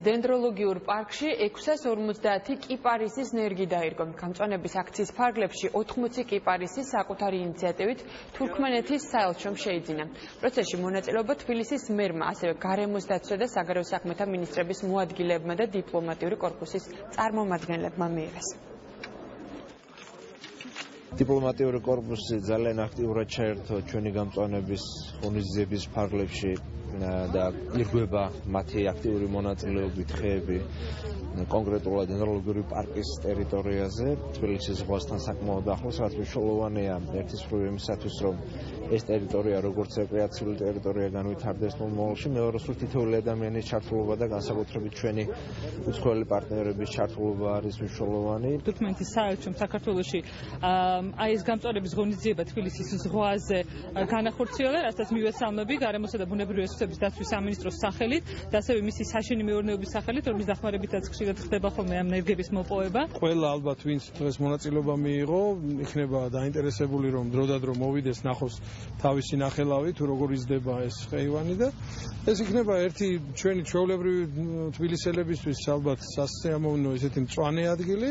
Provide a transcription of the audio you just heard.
დენდროლოგიურ პარკში 650 კიპარისის ნერგი დაირგო. გამწვანების აქციის ფარგლებში 80 კიპარისის საკუთარი ინიციატივით თურქმენეთის საელჩომ შეიძინა. პროცესში მონაწილეობა თბილისის მერმა, ასევე გარემოს დაცვა და საგარეო საქმეთა მინისტრების მოადგილებმა და დიპლომატიური კორპუსის წარმომადგენლებმა მიიღეს. დიპლომატიური კორპუსი ძალიან აქტიურად ჩაერთო ჩვენი გამწვანების ღონისძიების ფარგლებში და ირგვება მათი აქტიური მონაწილეობით ხეები კონკრეტულად დენდროლოგიური პარკის ტერიტორიაზე თბილისის ზღვასთან საკმაოდ ახლოს, რაც მნიშვნელოვანია ერთის მხრივ იმისათვის, რომ ეს ტერიტორია როგორც რეკრეაციული ტერიტორია განვითარდეს მომავალში, მეორე მხრივ თითოეული ადამიანის ჩართულობა და განსაკუთრებით ჩვენი უცხოელი პარტნიორების ჩართულობა არის მნიშვნელოვანი. თურქმენეთის საელჩომ საქართველოში აი ეს გამწვანების ღონისძიება თბილისის ზღვაზე განახორციელა, რასაც მივესალმები გარემოსა და ბუნებრივი რესურსების დაცვის სამინისტროს სახელით და ასევე მისი საშენი მეურნეობის სახელით, რომლის დახმარებითაც ხშირად ხდება ხოლმე ამ ნერგების მოპოვება. ყველა ალბათ ვინც დღეს მონაწილეობა მიიღო, იქნება დაინტერესებული, რომ დროდადრო მოვიდეს ნახოს თავისი ნახელავი თუ როგორ იზრდება ეს ხეივანი და ეს იქნება ერთი ჩვენი ჩვეულებრივი თბილისელებისთვის ალბათ სასიამოვნო ესეთი მწვანე ადგილი.